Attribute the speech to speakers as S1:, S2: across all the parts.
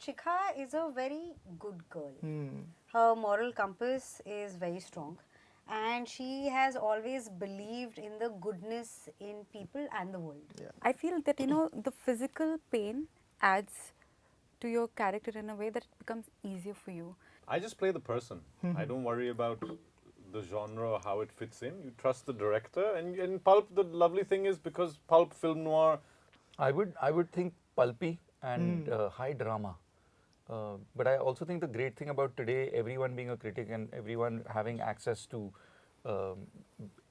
S1: Shikha is a very good girl. Her moral compass is very strong, and she has always believed in the goodness in people and the world.
S2: I feel that the physical pain adds to your character in a way that it becomes easier for you.
S3: I just play the person. I don't worry about the genre or how it fits in. You trust the director, and in pulp, the lovely thing is because pulp, film noir.
S4: I would think pulpy and high drama. But I also think the great thing about today, everyone being a critic and everyone having access to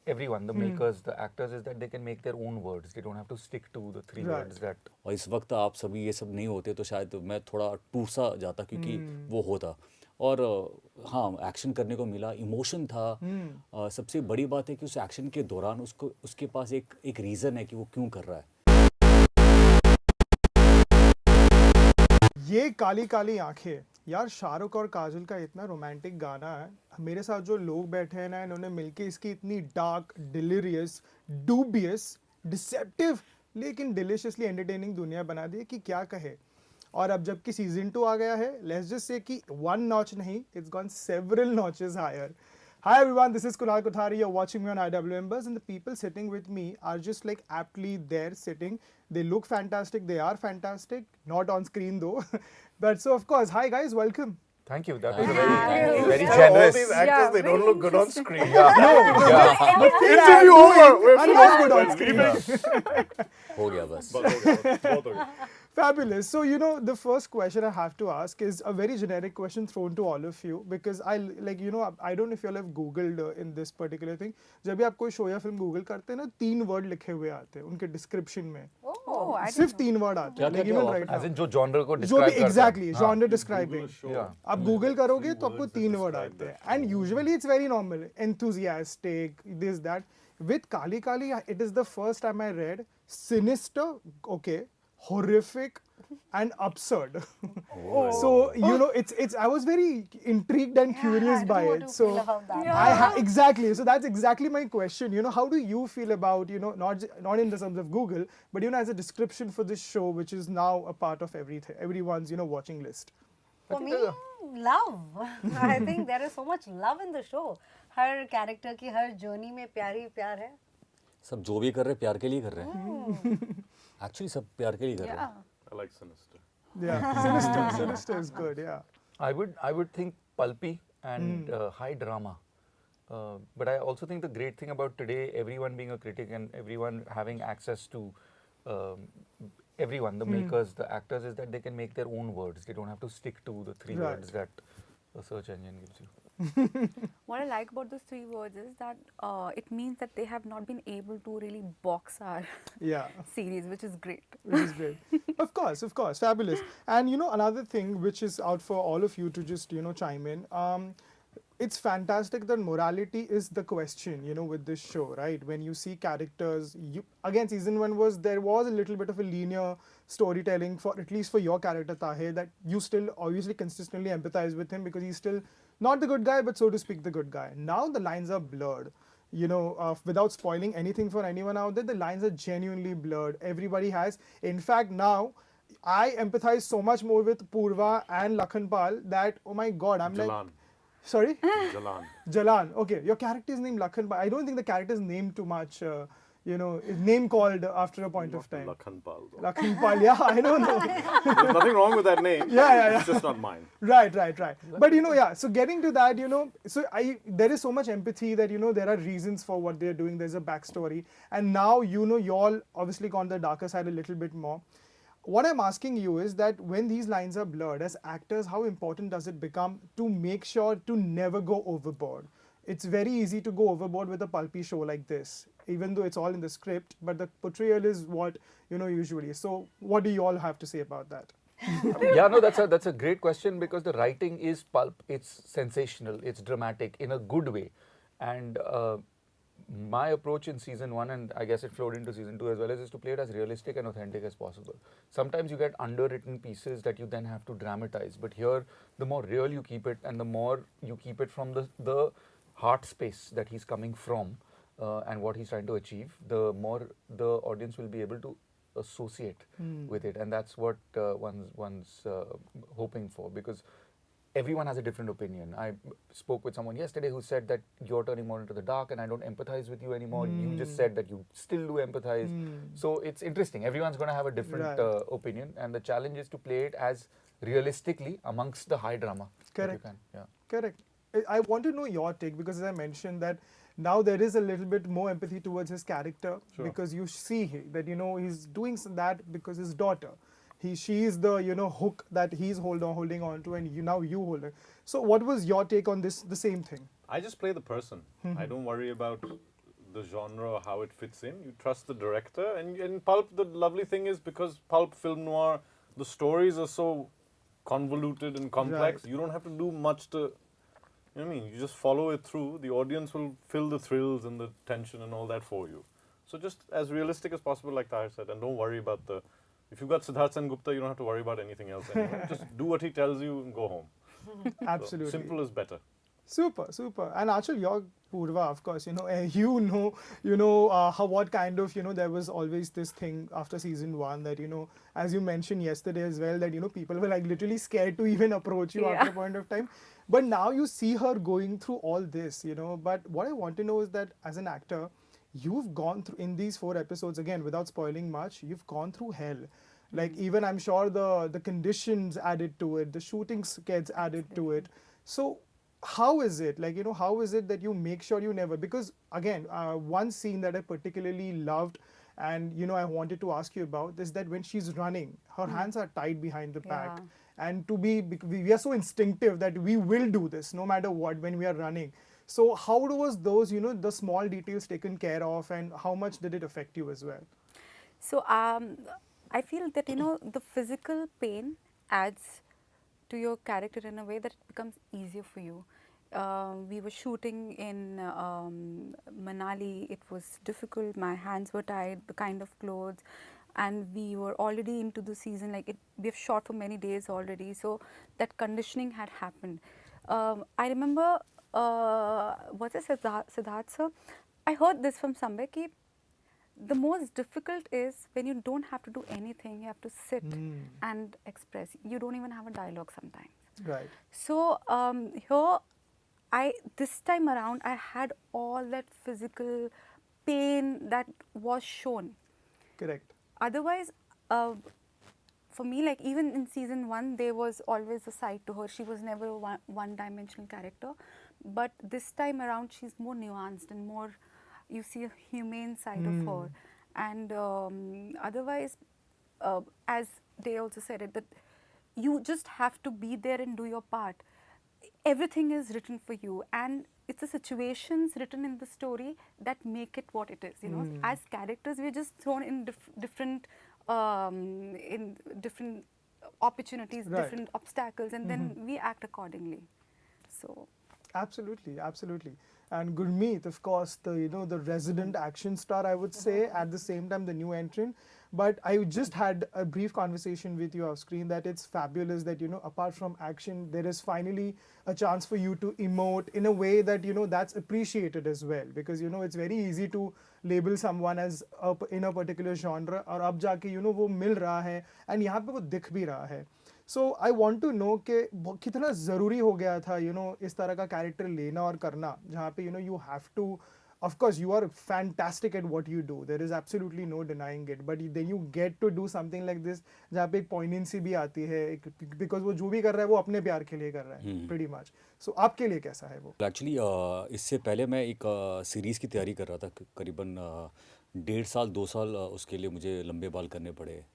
S4: everyone, the makers, the actors, is that they can make their own words. They don't have to stick to the three words that.
S5: और इस वक्त आप सभी ये सब नहीं होते तो शायद मैं थोड़ा टूट सा जाता क्योंकि वो होता और हाँ एक्शन करने को मिला इमोशन था सबसे बड़ी बात है कि उस एक्शन के दौरान उसको उसके पास एक रीज़न है कि वो क्यों कर रहा है
S6: ये काली काली आंखें यार शाहरुख और काजल का इतना रोमांटिक गाना है मेरे साथ जो लोग बैठे हैं ना इन्होंने मिलके इसकी इतनी डार्क डिलीरियस डूबियस डिसेप्टिव लेकिन डिलीशियसली एंटरटेनिंग दुनिया बना दी है कि क्या कहे और अब जबकि सीजन 2 आ गया है लेट्स जस्ट से कि वन नॉच नहीं it's gone several notches higher. Hi everyone, this is Kunal Kothari. You're watching me on IWMBuzz, and the people sitting with me are just like aptly there sitting. They look fantastic. They are fantastic. Not on screen though. But so of course, hi guys, welcome.
S4: Thank you. That was a
S5: you.
S4: very
S3: All
S4: generous.
S3: these actors, they don't look good on screen.
S6: Interview over. I'm not good on screen.
S5: हो गया बस
S3: बहुत हो गया.
S6: Fabulous. So, you know, the first question I have to ask is a very generic question thrown to all of you because I like, you know, I don't know if you all have Googled in this particular thing. जब भी आप कोई show या film Google करते हैं ना 3 word लिखे हुए आते हैं उनके डिस्क्रिप्शन में.
S2: Oh, I
S6: सिर्फ
S2: didn't know.
S6: 3 वर्ड आते हैं. Like even right
S4: As
S6: now.
S4: in जो genre को
S6: जो
S4: describe
S6: भी
S4: करता है.
S6: exactly
S4: हाँ.
S6: genre describing.
S4: Yeah.
S6: आप गूगल करोगे तो आपको 3 वर्ड आते हैं. And usually it's very normal, enthusiastic, this that. With Kali Kali, it is the first time I read sinister, okay, horrific, and absurd. So you know, it's. I was very intrigued and curious by
S1: I
S6: it.
S1: know how to
S6: So
S1: feel about that.
S6: exactly. So that's exactly my question. You know, how do you feel about not in the terms of Google, but as a description for this show, which is now a part of everyone's watching list.
S1: For me, love. I think there is so much love in the show. Her character की हर journey में प्यार ही प्यार है.
S5: सब जो भी कर रहे हैं प्यार के लिए कर रहे हैं एक्चुअली सब प्यार के लिए कर रहे हैं
S3: I like Sinister.
S6: Yeah, sinister is good. Yeah.
S4: I would think pulpy and high drama. But I also think the great thing about today, everyone being a critic and everyone having access to everyone, the makers, the actors, is that they can make their own words. They don't have to stick to the 3
S6: Right.
S4: words that a search engine gives you.
S2: What I like about those 3 words is that it means that they have not been able to really box our
S6: Yeah.
S2: series, which is great.
S6: Which is great. Of course, fabulous. And another thing which is out for all of you to just chime in. It's fantastic that morality is the question, with this show, right? When you see characters, again, season 1 there was a little bit of a linear storytelling for at least for your character Tahir, that you still obviously consistently empathize with him because he's still not the good guy, but so to speak the good guy. Now the lines are blurred. Without spoiling anything for anyone out there, the lines are genuinely blurred. Everybody has. In fact, now I empathize so much more with Purva and Lakhanpal that, oh my God, I'm like...
S3: Jalan.
S6: Sorry?
S3: Jalan.
S6: Jalan. Okay, your character is named Lakhan, but I don't think the character is named too much. Name called after a point of time.
S3: Lakhanpal.
S6: Lakhanpal, yeah, I don't know.
S3: There's nothing wrong with that name.
S6: Yeah.
S3: It's just not mine.
S6: Right. But yeah. So getting to that, so there is so much empathy that there are reasons for what they're doing. There's a backstory, and now you all obviously gone the darker side a little bit more. What I'm asking you is that when these lines are blurred, as actors, how important does it become to make sure to never go overboard? It's very easy to go overboard with a pulpy show like this, even though it's all in the script, but the portrayal is what, usually. So what do you all have to say about that?
S4: Yeah, no, that's a great question because the writing is pulp. It's sensational. It's dramatic in a good way, and my approach in season 1, and I guess it flowed into season 2 as well, is to play it as realistic and authentic as possible. Sometimes you get underwritten pieces that you then have to dramatize, but here the more real you keep it, and the more you keep it from the heart space that he's coming from and what he's trying to achieve, the more the audience will be able to associate with it, and that's what one's hoping for, because everyone has a different opinion. I spoke with someone yesterday who said that you're turning more into the dark and I don't empathize with you anymore. You just said that you still do empathize. So it's interesting. Everyone's going to have a different
S6: Right.
S4: opinion, and the challenge is to play it as realistically amongst the high drama that you
S6: Correct.
S4: can. Yeah.
S6: Correct. I want to know your take, because as I mentioned that now there is a little bit more empathy towards his character,
S3: Sure.
S6: because you see that he's doing that because his daughter, she is the hook that he's holding on to, and now you hold it. So what was your take on this? The same thing.
S3: I just play the person. I don't worry about the genre or how it fits in. You trust the director. And in Pulp, the lovely thing is, because Pulp, film noir, the stories are so convoluted and complex,
S6: Right.
S3: you don't have to do much to, you know what I mean? You just follow it through. The audience will feel the thrills and the tension and all that for you. So just as realistic as possible, like Tahir said, and don't worry about if you've got Siddharth Gupta, you don't have to worry about anything else anymore. Just do what he tells you and go home. So
S6: Absolutely.
S3: simple is better.
S6: Super, super. And Anchal, your Purva, of course, how what kind of, there was always this thing after season 1 that, as you mentioned yesterday as well, that, people were like literally scared to even approach you after a point of time. But now you see her going through all this, But what I want to know is that as an actor, you've gone through, in these 4 episodes, again, without spoiling much, you've gone through hell. Like, even I'm sure the conditions added to it, the shooting gets added to it. So, how is it? Like, how is it that you make sure you never, because again, one scene that I particularly loved and, I wanted to ask you about is that when she's running, her hands are tied behind the back.
S2: Yeah.
S6: And we are so instinctive that we will do this no matter what when we are running. So how was those, the small details taken care of, and how much did it affect you as well?
S2: So I feel that the physical pain adds to your character in a way that it becomes easier for you. We were shooting in Manali. It was difficult. My hands were tied, the kind of clothes, and we were already into the season. We have shot for many days already, so that conditioning had happened. I remember, was it Siddharth sir? I heard this from somewhere. The most difficult is when you don't have to do anything, you have to sit and express. You don't even have a dialogue sometimes.
S6: Right.
S2: So this time around, I had all that physical pain that was shown.
S6: Correct.
S2: Otherwise, for me, like even in season 1, there was always a side to her. She was never a one-dimensional character. But this time around, she's more nuanced and more, you see a humane side of her. And otherwise, as they also said it, that you just have to be there and do your part. Everything is written for you, and it's the situations written in the story that make it what it is. As characters, we're just thrown in different opportunities,
S6: Right.
S2: different obstacles, and then we act accordingly. So.
S6: Absolutely, absolutely. And Gurmeet, of course, the resident action star, I would say, at the same time the new entrant. But I just had a brief conversation with you off screen that it's fabulous that, apart from action, there is finally a chance for you to emote in a way that, that's appreciated as well. Because, it's very easy to label someone as in a particular genre, और अब जाके, वो मिल रहा है, and यहाँ पे वो दिख भी रहा है. So I want to know कि कितना ज़रूरी हो गया था, इस तरह का character लेना और करना, जहाँ पे, you have to, of course, you are fantastic at what you do. There is absolutely no denying it. But then you get to do something like this, जहाँ पे एक poignancy भी आती है, because वो जो भी कर रहा है वो अपने प्यार के लिए कर रहा है, pretty much. So आपके लिए कैसा है वो?
S5: एक्चुअली इससे पहले मैं एक सीरीज़ की तैयारी कर रहा था, करीबन 1.5 साल 2 साल उसके लिए मुझे लंबे बाल करने पड़े.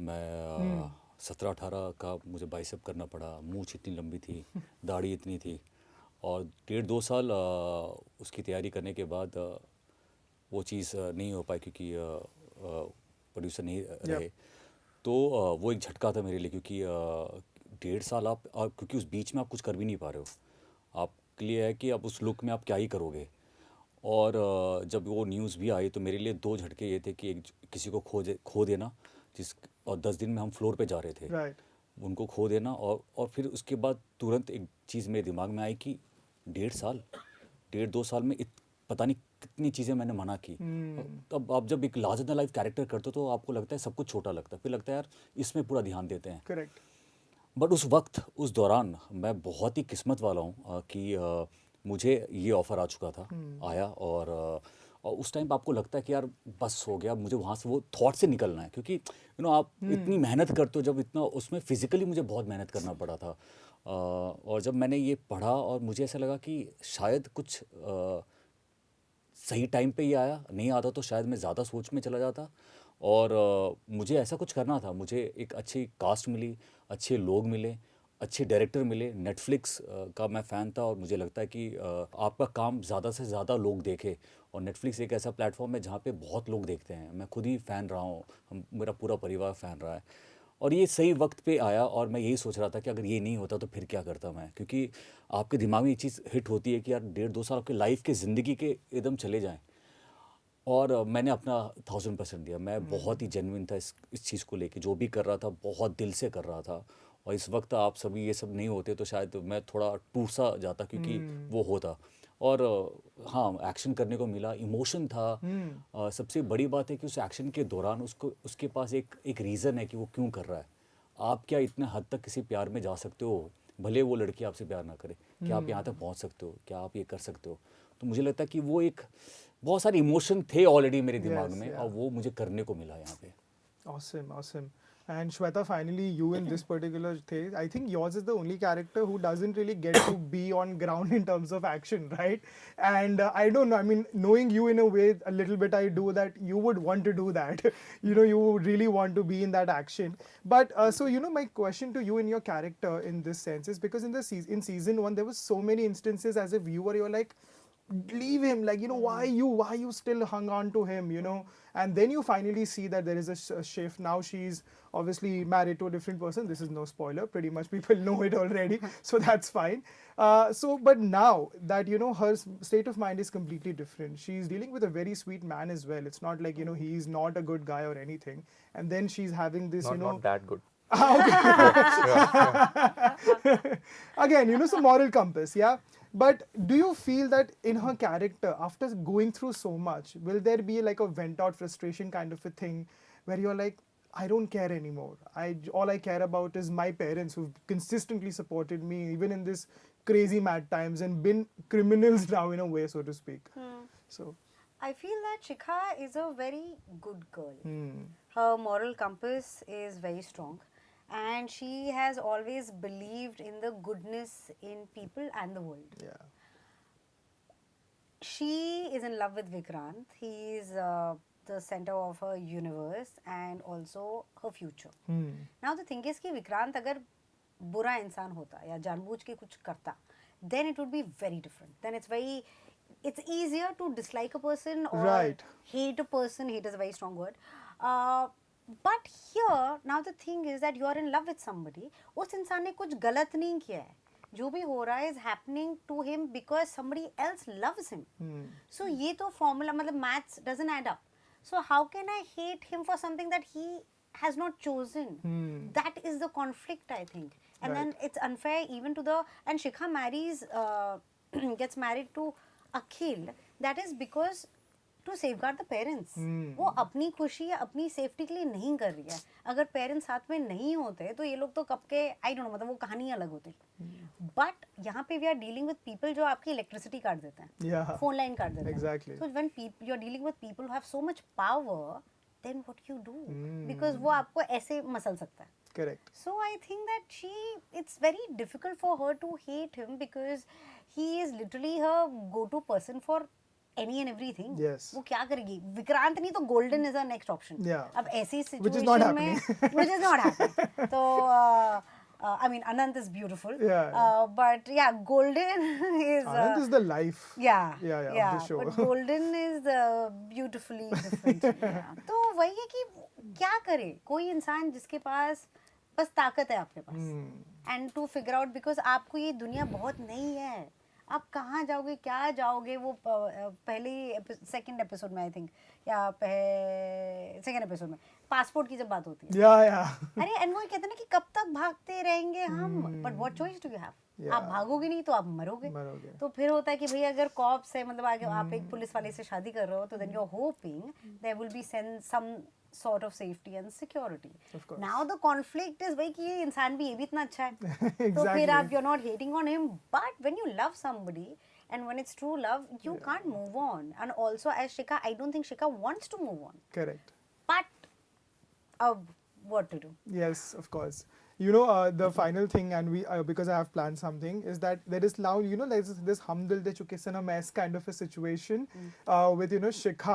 S5: मैं 17-18 का मुझे बाइसेप करना पड़ा, मूंछ इतनी लंबी थी, दाढ़ी इतनी थी, और 1.5-2 साल उसकी तैयारी करने के बाद वो चीज़ नहीं हो पाई क्योंकि प्रोड्यूसर नहीं रहे. तो वो एक झटका था मेरे लिए, क्योंकि 1.5 साल आप क्योंकि उस बीच में आप कुछ कर भी नहीं पा रहे हो. आपके लिए है कि आप उस लुक में आप क्या ही करोगे. और जब वो न्यूज़ भी आई तो मेरे लिए 2 झटके ये थे कि एक किसी को खो देना, और 10 दिन में हम फ्लोर पे जा रहे थे,
S6: Right.
S5: उनको खो देना, और फिर उसके बाद तुरंत एक चीज़ मेरे दिमाग में आई कि 1.5 साल 1.5-2 साल में पता नहीं कितनी चीज़ें मैंने मना की। तब आप जब एक लार्जर देन लाइफ कैरेक्टर करते हो तो आपको लगता है सब कुछ छोटा लगता है, फिर लगता है यार इसमें पूरा ध्यान देते हैं।
S6: करेक्ट।
S5: बट उस वक्त उस दौरान मैं बहुत ही किस्मत वाला हूँ कि मुझे ये ऑफ़र आ चुका था, आया। और उस टाइम पे आपको लगता है कि यार बस हो गया, मुझे वहाँ से वो थॉट से निकलना है, क्योंकि आप इतनी मेहनत करते हो, जब इतना उसमें फिज़िकली मुझे बहुत मेहनत करना पड़ा था। और जब मैंने ये पढ़ा और मुझे ऐसा लगा कि शायद कुछ सही टाइम पे ये आया, नहीं आता तो शायद मैं ज़्यादा सोच में चला जाता। और मुझे ऐसा कुछ करना था, मुझे एक अच्छी कास्ट मिली, अच्छे लोग मिले, अच्छे डायरेक्टर मिले। नेटफ्लिक्स का मैं फ़ैन था और मुझे लगता है कि आपका काम ज़्यादा से ज़्यादा लोग देखे, और नेटफ्लिक्स एक ऐसा प्लेटफॉर्म है जहाँ पे बहुत लोग देखते हैं। मैं खुद ही फ़ैन रहा हूँ, मेरा पूरा परिवार फ़ैन रहा है, और ये सही वक्त पे आया। और मैं यही सोच रहा था कि अगर ये नहीं होता तो फिर क्या करता मैं, क्योंकि आपके दिमाग में ये चीज़ हिट होती है कि यार 1.5-2 साल आपके लाइफ के ज़िंदगी के एकदम चले जाएं। और मैंने अपना 1000% दिया। मैं बहुत ही जेन्युइन था इस चीज़ को लेके, जो भी कर रहा था बहुत दिल से कर रहा था। और इस वक्त आप सभी ये सब नहीं होते तो शायद मैं थोड़ा टूट सा जाता, क्योंकि वो होता। और हाँ, एक्शन करने को मिला, इमोशन था। सबसे बड़ी बात है कि उस एक्शन के दौरान उसके पास एक रीज़न है कि वो क्यों कर रहा है। आप क्या इतने हद तक किसी प्यार में जा सकते हो, भले वो लड़की आपसे प्यार ना करे, क्या आप यहाँ तक पहुँच सकते हो, क्या आप ये कर सकते हो। तो मुझे लगता है कि वो एक बहुत सारे इमोशन थे ऑलरेडी मेरे दिमाग
S6: Yes,
S5: में,
S6: yeah.
S5: और वो मुझे करने को मिला यहाँ पे।
S6: Awesome, awesome. And Shweta, finally, you in this particular thing, I think yours is the only character who doesn't really get to be on ground in terms of action, right? And I don't know, I mean, knowing you in a way, a little bit, I do that you would want to do that. You would really want to be in that action. But so, my question to you in your character in this sense is because in season 1, there was so many instances as a viewer, you're like, leave him, like, why you still hung on to him, and then you finally see that there is a shift. Now she's obviously married to a different person. This is no spoiler, pretty much people know it already, so that's fine. But now that her state of mind is completely different. She's dealing with a very sweet man as well. It's not like he's not a good guy or anything, and then she's having this
S4: Not that good.
S6: Again, some moral compass, yeah. But do you feel that in her character, after going through so much, will there be like a vent out frustration kind of a thing where you're like, I don't care anymore. All I care about is my parents who've consistently supported me even in this crazy mad times and been criminals now in a way, so to speak. So
S1: I feel that Shikha is a very good girl. Her moral compass is very strong, and she has always believed in the goodness in people and the world.
S6: yeah.
S1: She is in love with Vikrant. He is the center of her universe and also her future. Now the thing is कि विक्रांत अगर बुरा इंसान होता या जानबूझ के कुछ करता, then it would be very different. Then it's easier to dislike a person or
S6: Right.
S1: hate a person. Hate is a very strong word. But here, now the thing is that you are in love with somebody. उस इंसान ने कुछ गलत नहीं किया है. जो भी हो रहा है is happening to him because somebody else loves him. So ये तो formula, मतलब maths doesn't add up. So how can I hate him for something that he has not chosen? That is the conflict, I think. And then it's unfair even to and Shikha marries, gets married to Akhil. That is because to safeguard the parents. वो अपनी खुशी या अपनी safety के लिए नहीं कर रही है. अगर पेरेंट्स साथ में नहीं होते तो ये लोग तो कब के आई डोंट नो, मतलब वो कहानी अलग होती. बट यहाँ पे we are dealing with people जो आपकी इलेक्ट्रिसिटी काट देते हैं, फोन लाइन काट देते हैं.
S6: Exactly.
S1: So when you are dealing with people who have so much power, then what you do? Because वो आपको ऐसे मसल सकता है.
S6: Correct.
S1: So I think that it's very difficult for her to hate him because he is literally her go-to person for any and everything.
S6: Yes.
S1: वो क्या करेगी? विक्रांत नहीं तो golden is her next option.
S6: Yeah.
S1: अब ऐसी
S6: Which is not
S1: situation में
S6: happening.
S1: which is not happening. So I mean Anant is beautiful.
S6: Yeah.
S1: But yeah, golden is
S6: Anand is the life.
S1: yeah,
S6: of the show.
S1: but golden is beautifully different. तो वही है कि क्या करे कोई इंसान जिसके पास बस ताकत है आपके पास, and to figure out because आपको ये दुनिया बहुत नई है, आप कहाँ जाओगे क्या जाओगे. वो पहले सेकंड एपिसोड में आई थिंक या सेकंड एपिसोड में पासपोर्ट की जब बात होती है
S6: Yeah.
S1: अरे एंड वो कहते हैं ना कि कब तक भागते रहेंगे हम but what choice do you have आप भागोगे नहीं तो आप मरोगे
S6: मरोगे।
S1: तो फिर होता है कि भाई अगर कॉप्स है मतलब आगे आप एक पुलिस वाले से शादी कर रहे हो तो then you are hoping there will be some sort of safety and security.
S6: Of course.
S1: Now the conflict is भाई कि ये इंसान भी ये भी इतना अच्छा है तो फिर
S6: Exactly.
S1: आप you're not hating on him but when you love somebody and when it's true love you can't move on and also as Shika I don't think Shika wants to move on
S6: Correct.
S1: but what to do.
S6: Yes, of course. You know, the final thing, and we because I have planned something, is that there is now, you know, there's this Humdil de chuke se na mess kind of a situation with, you know, Shikha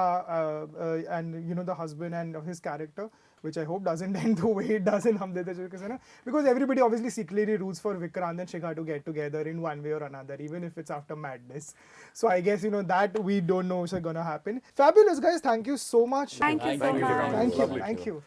S6: and, you know, the husband and his character, which I hope doesn't end the way it does in Humdil de chuke se na, because everybody obviously secretly roots for Vikrant and Shikha to get together in one way or another, even if it's after madness. So I guess, you know, that we don't know is going to happen. Fabulous, guys. Thank you so much.
S2: Thank you so
S5: Thank you.
S2: much.
S6: Thank you.
S3: Lovely
S6: Thank
S3: show.
S6: you.